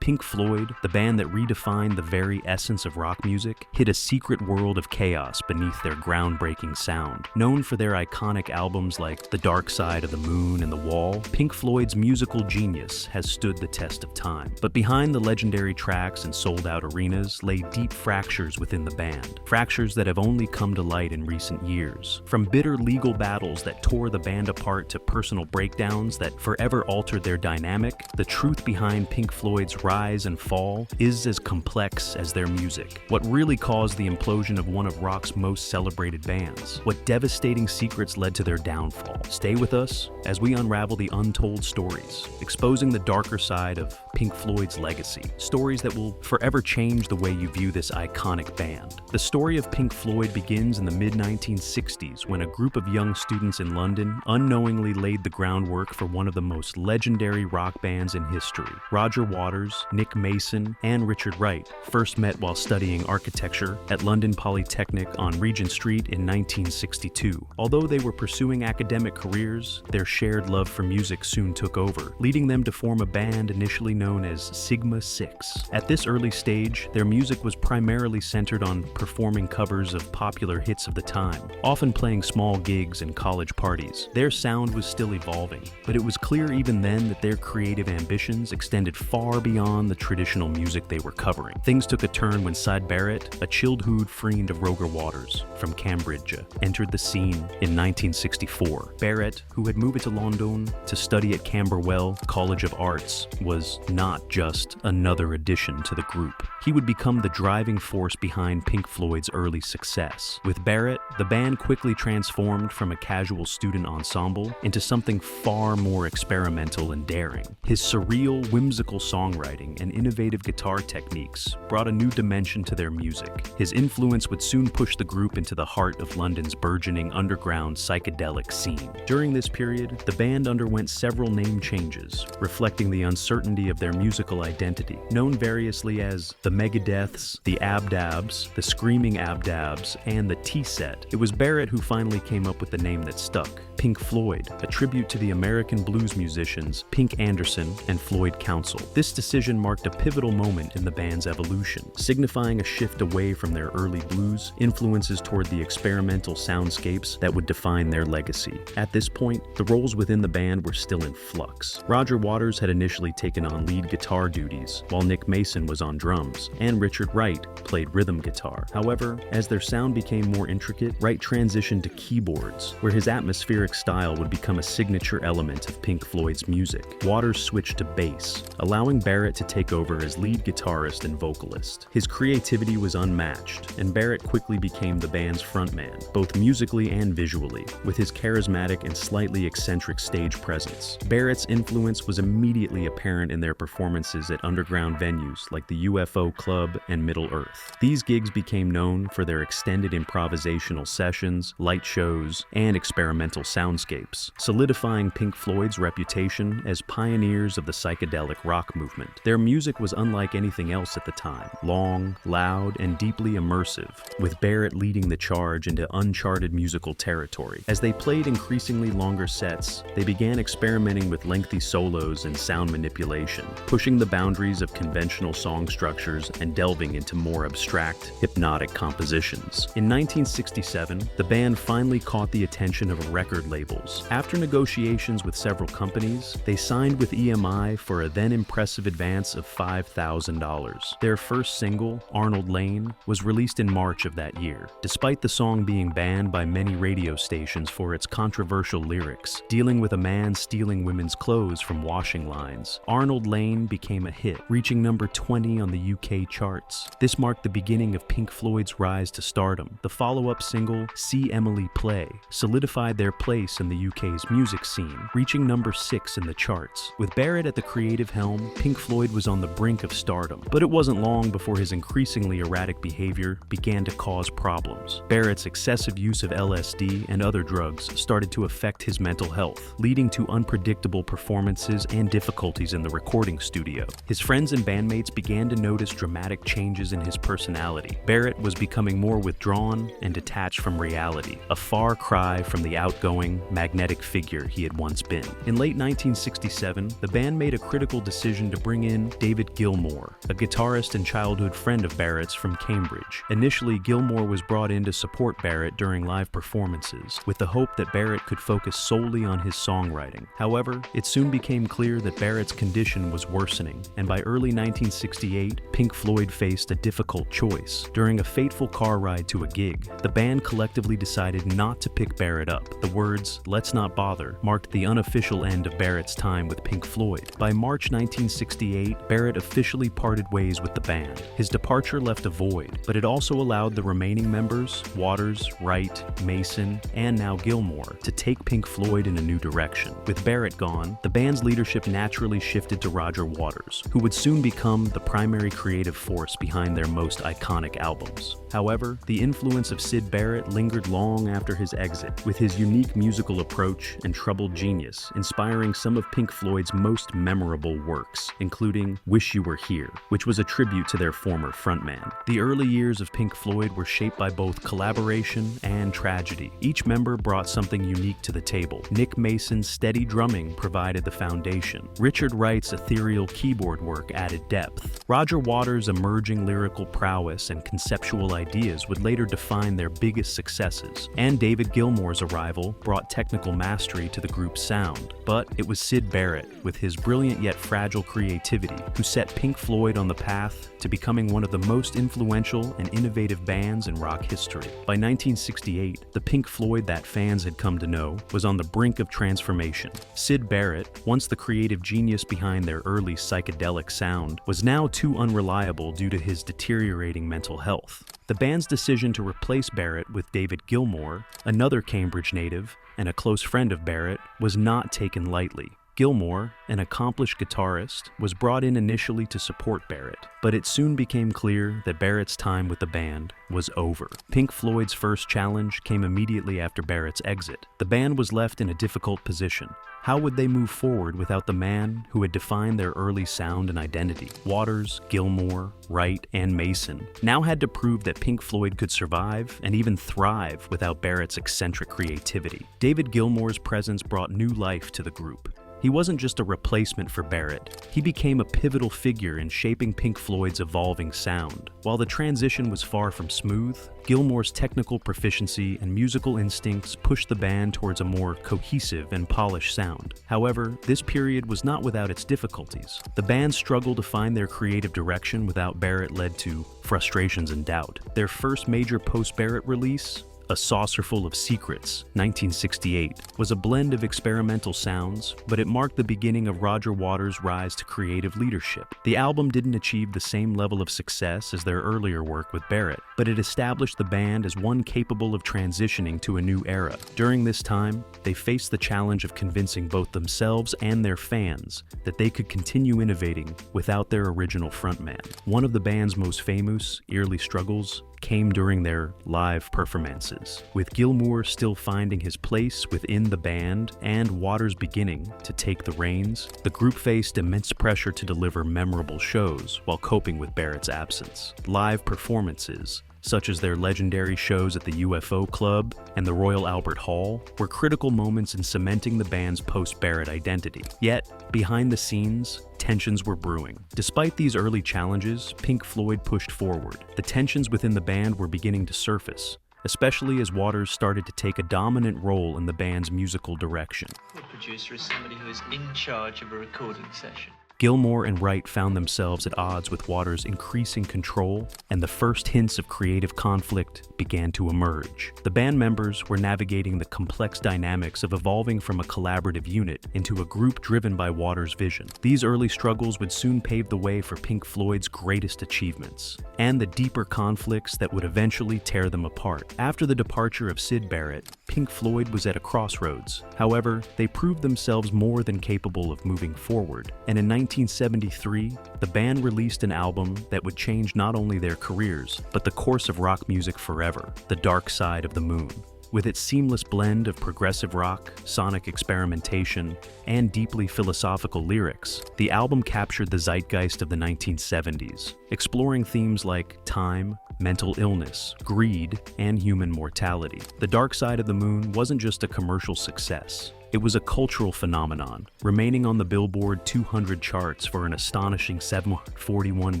Pink Floyd, the band that redefined the very essence of rock music, hid a secret world of chaos beneath their groundbreaking sound. Known for their iconic albums like The Dark Side of the Moon and The Wall, Pink Floyd's musical genius has stood the test of time. But behind the legendary tracks and sold-out arenas lay deep fractures within the band, fractures that have only come to light in recent years. From bitter legal battles that tore the band apart to personal breakdowns that forever altered their dynamic, the truth behind Pink Floyd's rise and fall is as complex as their music. What really caused the implosion of one of rock's most celebrated bands? What devastating secrets led to their downfall? Stay with us as we unravel the untold stories, exposing the darker side of Pink Floyd's legacy. Stories that will forever change the way you view this iconic band. The story of Pink Floyd begins in the mid-1960s when a group of young students in London unknowingly laid the groundwork for one of the most legendary rock bands in history. Roger Waters, Nick Mason, and Richard Wright first met while studying architecture at London Polytechnic on Regent Street in 1962. Although they were pursuing academic careers, their shared love for music soon took over, leading them to form a band initially known as Sigma 6. At this early stage, their music was primarily centered on performing covers of popular hits of the time, often playing small gigs and college parties. Their sound was still evolving, but it was clear even then that their creative ambitions extended far beyond the traditional music they were covering. Things took a turn when Syd Barrett, a childhood friend of Roger Waters from Cambridge, entered the scene in 1964. Barrett, who had moved to London to study at Camberwell College of Arts, was not just another addition to the group. He would become the driving force behind Pink Floyd's early success. With Barrett, the band quickly transformed from a casual student ensemble into something far more experimental and daring. His surreal, whimsical songwriting and innovative guitar techniques brought a new dimension to their music. His influence would soon push the group into the heart of London's burgeoning underground psychedelic scene. During this period, the band underwent several name changes, reflecting the uncertainty of their musical identity. Known variously as the Megadeths, the Abdabs, the Screaming Abdabs, and the T-Set, it was Barrett who finally came up with the name that stuck: Pink Floyd, a tribute to the American blues musicians Pink Anderson and Floyd Council. This decision marked a pivotal moment in the band's evolution, signifying a shift away from their early blues influences toward the experimental soundscapes that would define their legacy. At this point, the roles within the band were still in flux. Roger Waters had initially taken on lead guitar duties, while Nick Mason was on drums, and Richard Wright played rhythm guitar. However, as their sound became more intricate, Wright transitioned to keyboards, where his atmospheric style would become a signature element of Pink Floyd's music. Waters switched to bass, allowing Barrett to take over as lead guitarist and vocalist. His creativity was unmatched, and Barrett quickly became the band's frontman, both musically and visually, with his charismatic and slightly eccentric stage presence. Barrett's influence was immediately apparent in their performances at underground venues like the UFO Club and Middle Earth. These gigs became known for their extended improvisational sessions, light shows, and experimental soundscapes, solidifying Pink Floyd's reputation as pioneers of the psychedelic rock movement. Their music was unlike anything else at the time: long, loud, and deeply immersive, with Barrett leading the charge into uncharted musical territory. As they played increasingly longer sets, they began experimenting with lengthy solos and sound manipulation, pushing the boundaries of conventional song structures and delving into more abstract, hypnotic compositions. In 1967, the band finally caught the attention of record labels. After negotiations with several companies, they signed with EMI for a then impressive advance of $5,000. Their first single, Arnold Lane, was released in March of that year. Despite the song being banned by many radio stations for its controversial lyrics, dealing with a man stealing women's clothes from washing lines, Arnold Lane became a hit, reaching number 20 on the UK charts. This marked the beginning of Pink Floyd's rise to stardom. The follow-up single, See Emily Play, solidified their place in the UK's music scene, reaching number 6 in the charts. With Barrett at the creative helm, Pink Floyd was on the brink of stardom, but it wasn't long before his increasingly erratic behavior began to cause problems. Barrett's excessive use of LSD and other drugs started to affect his mental health, leading to unpredictable performances and difficulties in the recording studio. His friends and bandmates began to notice dramatic changes in his personality. Barrett was becoming more withdrawn and detached from reality, a far cry from the outgoing, magnetic figure he had once been. In late 1967, the band made a critical decision to bring in David Gilmour, a guitarist and childhood friend of Barrett's from Cambridge. Initially, Gilmour was brought in to support Barrett during live performances, with the hope that Barrett could focus solely on his songwriting. However, it soon became clear that Barrett's condition was worsening, and by early 1968, Pink Floyd faced a difficult choice. During a fateful car ride to a gig, the band collectively decided not to pick Barrett up. The words, "Let's not bother," marked the unofficial end of Barrett's time with Pink Floyd. By March 1968, Barrett officially parted ways with the band. His departure left a void, but it also allowed the remaining members, Waters, Wright, Mason, and now Gilmour, to take Pink Floyd in a new direction. With Barrett gone, the band's leadership naturally shifted to Roger Waters, who would soon become the primary creative force behind their most iconic albums. However, the influence of Syd Barrett lingered long after his exit, with his unique musical approach and troubled genius inspiring some of Pink Floyd's most memorable works, including Wish You Were Here, which was a tribute to their former frontman. The early years of Pink Floyd were shaped by both collaboration and tragedy. Each member brought something unique to the table. Nick Mason's steady drumming provided the foundation. Richard Wright's ethereal keyboard work added depth. Roger Waters' emerging lyrical prowess and conceptual ideas would later define their biggest successes. And David Gilmour's arrival brought technical mastery to the group's sound. But it was Syd Barrett, with his brilliant yet fragile creativity, who set Pink Floyd on the path to becoming one of the most influential and innovative bands in rock history. By 1968, the Pink Floyd that fans had come to know was on the brink of transformation. Syd Barrett, once the creative genius behind their early psychedelic sound, was now too unreliable due to his deteriorating mental health. The band's decision to replace Barrett with David Gilmour, another Cambridge native and a close friend of Barrett, was not taken lightly. Gilmour, an accomplished guitarist, was brought in initially to support Barrett, but it soon became clear that Barrett's time with the band was over. Pink Floyd's first challenge came immediately after Barrett's exit. The band was left in a difficult position. How would they move forward without the man who had defined their early sound and identity? Waters, Gilmour, Wright, and Mason now had to prove that Pink Floyd could survive and even thrive without Barrett's eccentric creativity. David Gilmour's presence brought new life to the group. He wasn't just a replacement for Barrett, he became a pivotal figure in shaping Pink Floyd's evolving sound. While the transition was far from smooth, Gilmour's technical proficiency and musical instincts pushed the band towards a more cohesive and polished sound. However, this period was not without its difficulties. The band's struggle to find their creative direction without Barrett led to frustrations and doubt. Their first major post-Barrett release, A Saucerful of Secrets, 1968, was a blend of experimental sounds, but it marked the beginning of Roger Waters' rise to creative leadership. The album didn't achieve the same level of success as their earlier work with Barrett, but it established the band as one capable of transitioning to a new era. During this time, they faced the challenge of convincing both themselves and their fans that they could continue innovating without their original frontman. One of the band's most famous early struggles came during their live performances. With Gilmour still finding his place within the band and Waters beginning to take the reins, the group faced immense pressure to deliver memorable shows while coping with Barrett's absence. Live performances, such as their legendary shows at the UFO Club and the Royal Albert Hall, were critical moments in cementing the band's post-Barrett identity. Yet, behind the scenes, tensions were brewing. Despite these early challenges, Pink Floyd pushed forward. The tensions within the band were beginning to surface, especially as Waters started to take a dominant role in the band's musical direction. The producer is somebody who is in charge of a recording session. Gilmour and Wright found themselves at odds with Waters' increasing control, and the first hints of creative conflict began to emerge. The band members were navigating the complex dynamics of evolving from a collaborative unit into a group driven by Waters' vision. These early struggles would soon pave the way for Pink Floyd's greatest achievements, and the deeper conflicts that would eventually tear them apart. After the departure of Syd Barrett, Pink Floyd was at a crossroads. However, they proved themselves more than capable of moving forward, and in 1973, the band released an album that would change not only their careers, but the course of rock music forever, The Dark Side of the Moon. With its seamless blend of progressive rock, sonic experimentation, and deeply philosophical lyrics, the album captured the zeitgeist of the 1970s, exploring themes like time, mental illness, greed, and human mortality. The Dark Side of the Moon wasn't just a commercial success. It was a cultural phenomenon, remaining on the Billboard 200 charts for an astonishing 741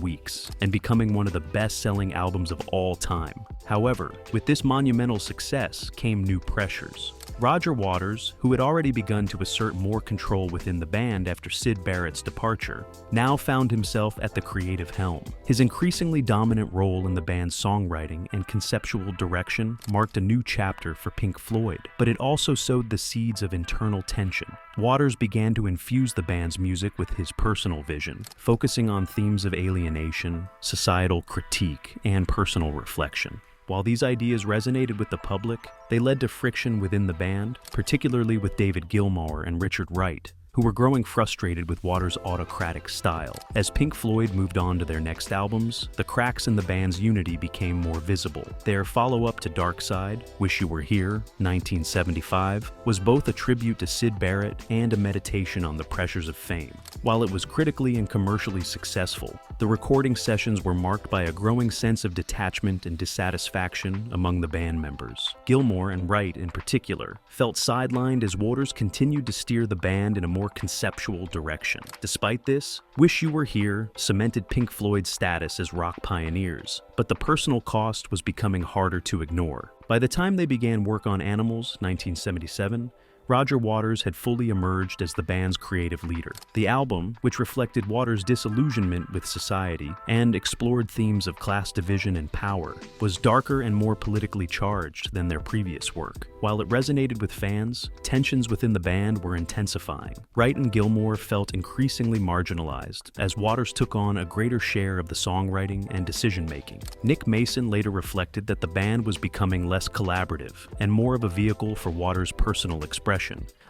weeks, and becoming one of the best-selling albums of all time. However, with this monumental success came new pressures. Roger Waters, who had already begun to assert more control within the band after Syd Barrett's departure, now found himself at the creative helm. His increasingly dominant role in the band's songwriting and conceptual direction marked a new chapter for Pink Floyd, but it also sowed the seeds of internal tension. Waters began to infuse the band's music with his personal vision, focusing on themes of alienation, societal critique, and personal reflection. While these ideas resonated with the public, they led to friction within the band, particularly with David Gilmour and Richard Wright, who were growing frustrated with Waters' autocratic style. As Pink Floyd moved on to their next albums, the cracks in the band's unity became more visible. Their follow-up to Dark Side, Wish You Were Here, 1975, was both a tribute to Syd Barrett and a meditation on the pressures of fame. While it was critically and commercially successful, the recording sessions were marked by a growing sense of detachment and dissatisfaction among the band members. Gilmour and Wright, in particular, felt sidelined as Waters continued to steer the band in a more conceptual direction. Despite this, Wish You Were Here cemented Pink Floyd's status as rock pioneers, but the personal cost was becoming harder to ignore. By the time they began work on Animals, 1977, Roger Waters had fully emerged as the band's creative leader. The album, which reflected Waters' disillusionment with society and explored themes of class division and power, was darker and more politically charged than their previous work. While it resonated with fans, tensions within the band were intensifying. Wright and Gilmour felt increasingly marginalized as Waters took on a greater share of the songwriting and decision-making. Nick Mason later reflected that the band was becoming less collaborative and more of a vehicle for Waters' personal expression,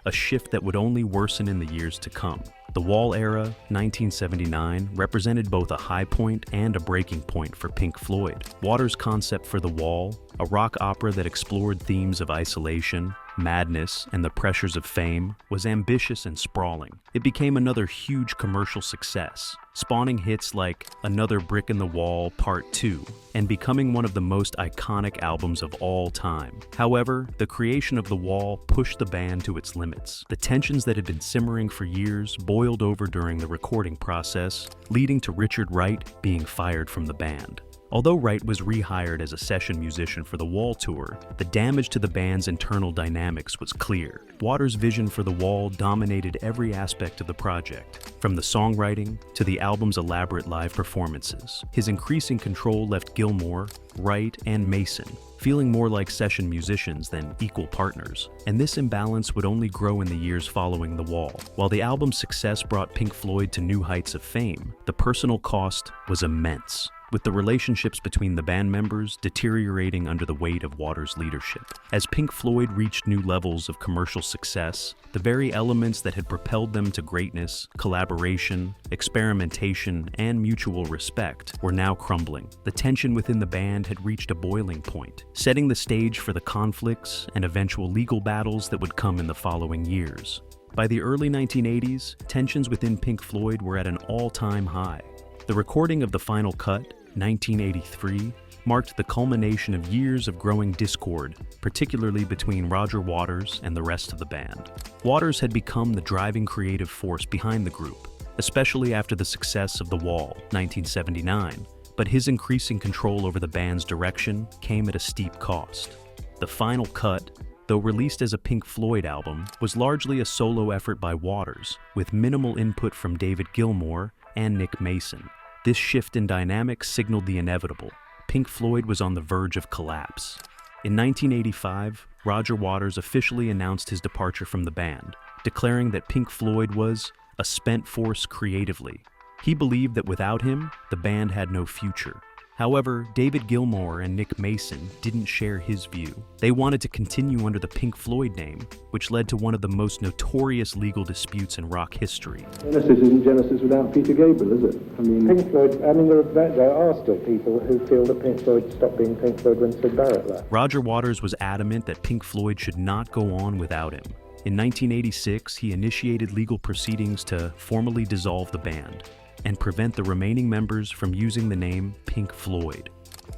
a shift that would only worsen in the years to come. The Wall era, 1979, represented both a high point and a breaking point for Pink Floyd. Waters' concept for The Wall, a rock opera that explored themes of isolation, madness, and the pressures of fame, was ambitious and sprawling. It became another huge commercial success, spawning hits like Another Brick in the Wall Part 2, and becoming one of the most iconic albums of all time. However, the creation of The Wall pushed the band to its limits. The tensions that had been simmering for years boiled over during the recording process, leading to Richard Wright being fired from the band. Although Wright was rehired as a session musician for the Wall tour, the damage to the band's internal dynamics was clear. Waters' vision for The Wall dominated every aspect of the project, from the songwriting to the album's elaborate live performances. His increasing control left Gilmour, Wright, and Mason feeling more like session musicians than equal partners, and this imbalance would only grow in the years following The Wall. While the album's success brought Pink Floyd to new heights of fame, the personal cost was immense, with the relationships between the band members deteriorating under the weight of Waters' leadership. As Pink Floyd reached new levels of commercial success, the very elements that had propelled them to greatness, collaboration, experimentation, and mutual respect, were now crumbling. The tension within the band had reached a boiling point, setting the stage for the conflicts and eventual legal battles that would come in the following years. By the early 1980s, tensions within Pink Floyd were at an all-time high. The recording of the final cut, 1983, marked the culmination of years of growing discord, particularly between Roger Waters and the rest of the band. Waters had become the driving creative force behind the group, especially after the success of The Wall, 1979, but his increasing control over the band's direction came at a steep cost. The final cut, though released as a Pink Floyd album, was largely a solo effort by Waters, with minimal input from David Gilmour and Nick Mason. This shift in dynamics signaled the inevitable. Pink Floyd was on the verge of collapse. In 1985, Roger Waters officially announced his departure from the band, declaring that Pink Floyd was a spent force creatively. He believed that without him, the band had no future. However, David Gilmour and Nick Mason didn't share his view. They wanted to continue under the Pink Floyd name, which led to one of the most notorious legal disputes in rock history. Genesis isn't Genesis without Peter Gabriel, is it? Pink Floyd, there are still people who feel that Pink Floyd stopped being Pink Floyd when Syd Barrett left. Roger Waters was adamant that Pink Floyd should not go on without him. In 1986, he initiated legal proceedings to formally dissolve the band and prevent the remaining members from using the name Pink Floyd.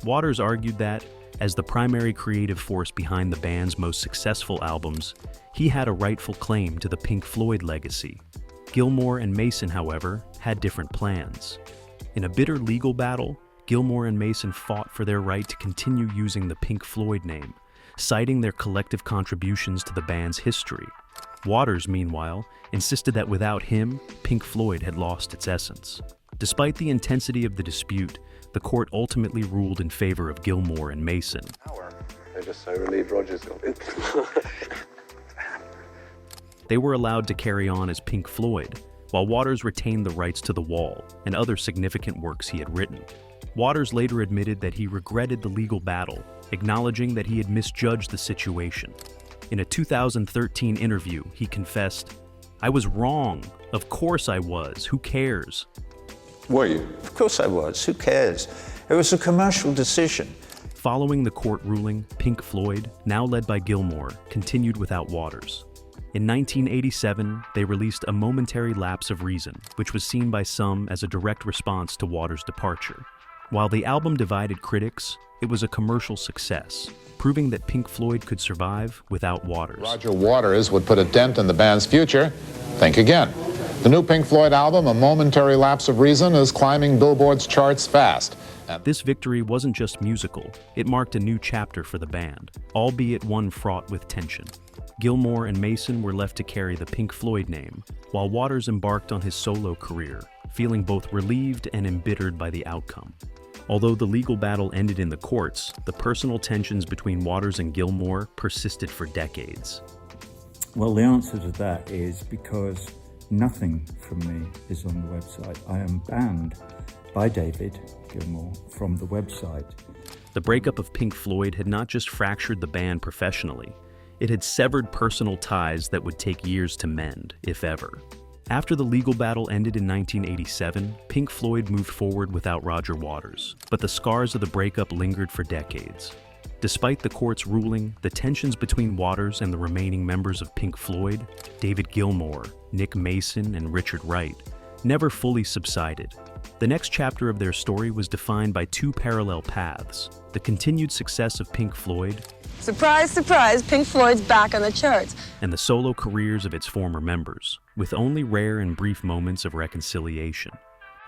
Waters argued that, As the primary creative force behind the band's most successful albums, he had a rightful claim to the Pink Floyd legacy. Gilmour and Mason, however, had different plans. In a bitter legal battle, Gilmour and Mason fought for their right to continue using the Pink Floyd name, citing their collective contributions to the band's history. Waters, meanwhile, insisted that without him, Pink Floyd had lost its essence. Despite the intensity of the dispute, the court ultimately ruled in favor of Gilmour and Mason. They're just so relieved Roger's got it. They were allowed to carry on as Pink Floyd, while Waters retained the rights to The Wall and other significant works he had written. Waters later admitted that he regretted the legal battle, acknowledging that he had misjudged the situation. In a 2013 interview, he confessed, "I was wrong. Of course I was. Who cares?" Were you? Of course I was. Who cares? It was a commercial decision. Following the court ruling, Pink Floyd, now led by Gilmour, continued without Waters. In 1987, they released A Momentary Lapse of Reason, which was seen by some as a direct response to Waters' departure. While the album divided critics, it was a commercial success, proving that Pink Floyd could survive without Waters. Roger Waters would put a dent in the band's future. Think again. The new Pink Floyd album, A Momentary Lapse of Reason, is climbing Billboard's charts fast. This victory wasn't just musical, it marked a new chapter for the band, albeit one fraught with tension. Gilmour and Mason were left to carry the Pink Floyd name, while Waters embarked on his solo career, feeling both relieved and embittered by the outcome. Although the legal battle ended in the courts, the personal tensions between Waters and Gilmour persisted for decades. Well, the answer to that is because nothing from me is on the website. I am banned by David Gilmour from the website. The breakup of Pink Floyd had not just fractured the band professionally, it had severed personal ties that would take years to mend, if ever. After the legal battle ended in 1987, Pink Floyd moved forward without Roger Waters, but the scars of the breakup lingered for decades. Despite the court's ruling, the tensions between Waters and the remaining members of Pink Floyd, David Gilmour, Nick Mason, and Richard Wright, never fully subsided. The next chapter of their story was defined by two parallel paths: the continued success of Pink Floyd, surprise, surprise, Pink Floyd's back on the charts, and the solo careers of its former members, with only rare and brief moments of reconciliation.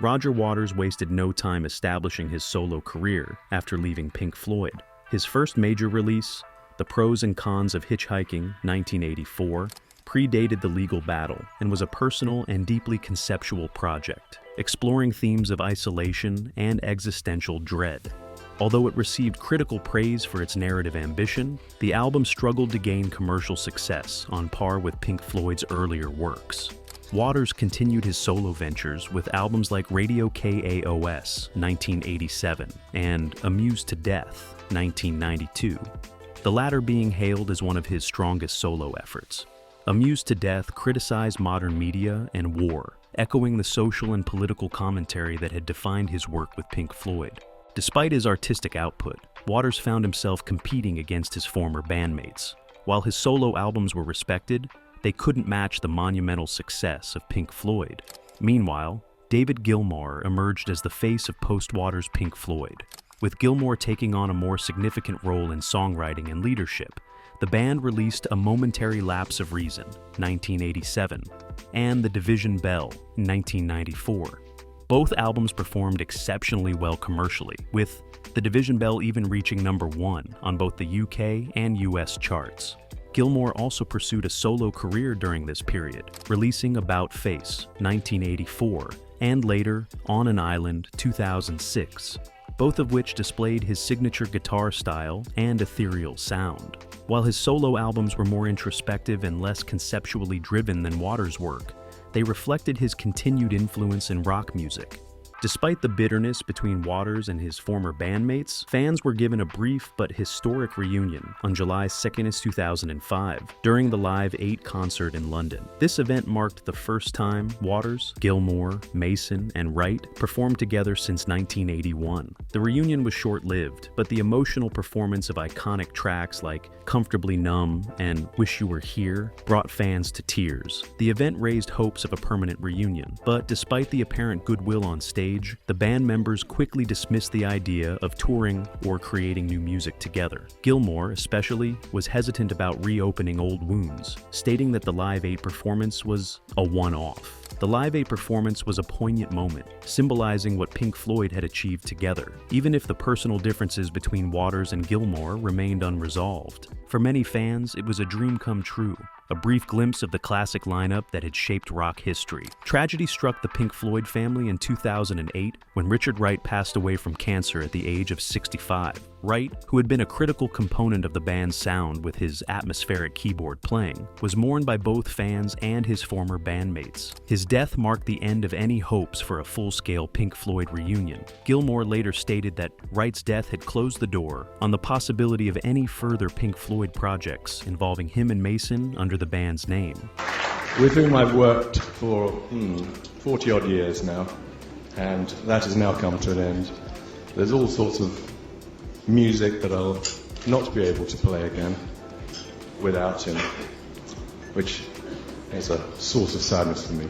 Roger Waters wasted no time establishing his solo career after leaving Pink Floyd. His first major release, The Pros and Cons of Hitchhiking, 1984, predated the legal battle and was a personal and deeply conceptual project, exploring themes of isolation and existential dread. Although it received critical praise for its narrative ambition, the album struggled to gain commercial success on par with Pink Floyd's earlier works. Waters continued his solo ventures with albums like Radio KAOS, 1987, and Amused to Death, 1992, the latter being hailed as one of his strongest solo efforts. Amused to Death criticized modern media and war, echoing the social and political commentary that had defined his work with Pink Floyd. Despite his artistic output, Waters found himself competing against his former bandmates. While his solo albums were respected, they couldn't match the monumental success of Pink Floyd. Meanwhile, David Gilmour emerged as the face of post-Waters Pink Floyd. With Gilmour taking on a more significant role in songwriting and leadership, the band released A Momentary Lapse of Reason, 1987, and The Division Bell, 1994. Both albums performed exceptionally well commercially, with The Division Bell even reaching #1 on both the UK and US charts. Gilmour also pursued a solo career during this period, releasing About Face, 1984, and later On an Island, 2006, both of which displayed his signature guitar style and ethereal sound. While his solo albums were more introspective and less conceptually driven than Waters' work, they reflected his continued influence in rock music. Despite the bitterness between Waters and his former bandmates, fans were given a brief but historic reunion on July 2, 2005, during the Live 8 concert in London. This event marked the first time Waters, Gilmour, Mason, and Wright performed together since 1981. The reunion was short-lived, but the emotional performance of iconic tracks like Comfortably Numb and Wish You Were Here brought fans to tears. The event raised hopes of a permanent reunion, but despite the apparent goodwill on stage, stage, the band members quickly dismissed the idea of touring or creating new music together. Gilmour, especially, was hesitant about reopening old wounds, stating that the Live 8 performance was a one-off. The Live 8 performance was a poignant moment, symbolizing what Pink Floyd had achieved together, even if the personal differences between Waters and Gilmour remained unresolved. For many fans, it was a dream come true, a brief glimpse of the classic lineup that had shaped rock history. Tragedy struck the Pink Floyd family in 2008 when Richard Wright passed away from cancer at the age of 65. Wright, who had been a critical component of the band's sound with his atmospheric keyboard playing, was mourned by both fans and his former bandmates. His death marked the end of any hopes for a full-scale Pink Floyd reunion. Gilmour later stated that Wright's death had closed the door on the possibility of any further Pink Floyd projects involving him and Mason under the band's name. With whom I've worked for 40-odd years now, and that has now come to an end. There's all sorts of music that I'll not be able to play again without him, which is a source of sadness for me.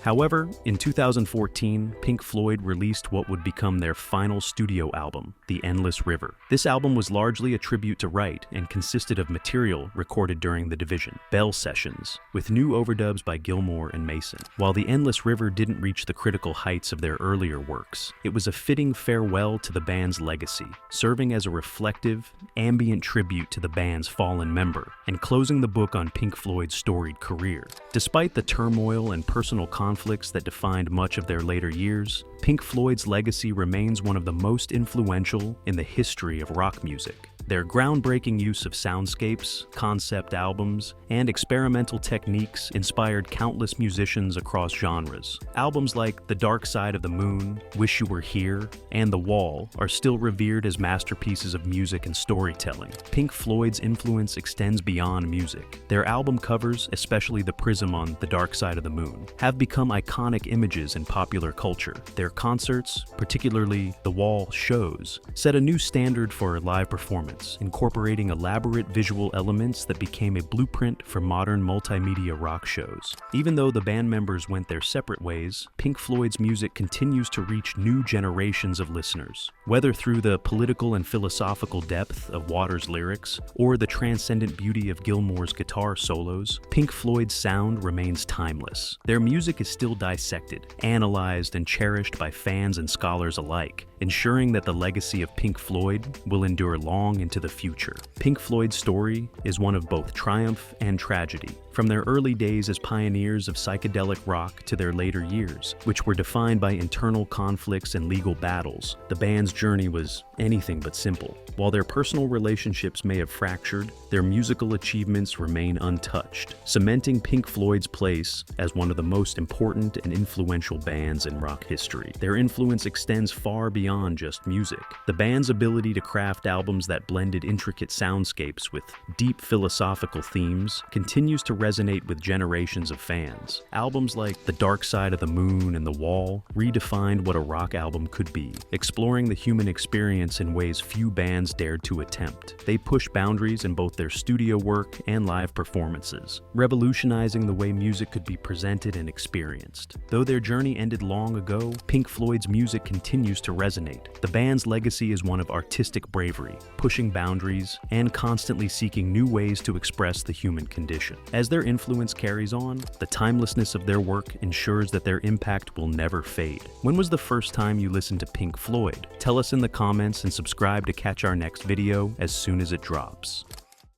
However, in 2014, Pink Floyd released what would become their final studio album, The Endless River. This album was largely a tribute to Wright and consisted of material recorded during the Division, Bell sessions, with new overdubs by Gilmour and Mason. While The Endless River didn't reach the critical heights of their earlier works, it was a fitting farewell to the band's legacy, serving as a reflective, ambient tribute to the band's fallen member, and closing the book on Pink Floyd's storied career. Despite the turmoil and personal conflicts that defined much of their later years, Pink Floyd's legacy remains one of the most influential in the history of rock music. Their groundbreaking use of soundscapes, concept albums, and experimental techniques inspired countless musicians across genres. Albums like The Dark Side of the Moon, Wish You Were Here, and The Wall are still revered as masterpieces of music and storytelling. Pink Floyd's influence extends beyond music. Their album covers, especially the prism on The Dark Side of the Moon, have become iconic images in popular culture. Their concerts, particularly The Wall shows, set a new standard for live performance, incorporating elaborate visual elements that became a blueprint for modern multimedia rock shows. Even though the band members went their separate ways, Pink Floyd's music continues to reach new generations of listeners. Whether through the political and philosophical depth of Waters' lyrics or the transcendent beauty of Gilmour's guitar solos, Pink Floyd's sound remains timeless. Their music is still dissected, analyzed, and cherished by fans and scholars alike, ensuring that the legacy of Pink Floyd will endure long into the future. Pink Floyd's story is one of both triumph and tragedy. From their early days as pioneers of psychedelic rock to their later years, which were defined by internal conflicts and legal battles, the band's journey was anything but simple. While their personal relationships may have fractured, their musical achievements remain untouched, cementing Pink Floyd's place as one of the most important and influential bands in rock history. Their influence extends far beyond just music. The band's ability to craft albums that blended intricate soundscapes with deep philosophical themes continues to resonate with generations of fans. Albums like The Dark Side of the Moon and The Wall redefined what a rock album could be, exploring the human experience in ways few bands dared to attempt. They pushed boundaries in both their studio work and live performances, revolutionizing the way music could be presented and experienced. Though their journey ended long ago, Pink Floyd's music continues to resonate. The band's legacy is one of artistic bravery, pushing boundaries, and constantly seeking new ways to express the human condition. As their influence carries on, the timelessness of their work ensures that their impact will never fade. When was the first time you listened to Pink Floyd? Tell us in the comments and subscribe to catch our next video as soon as it drops.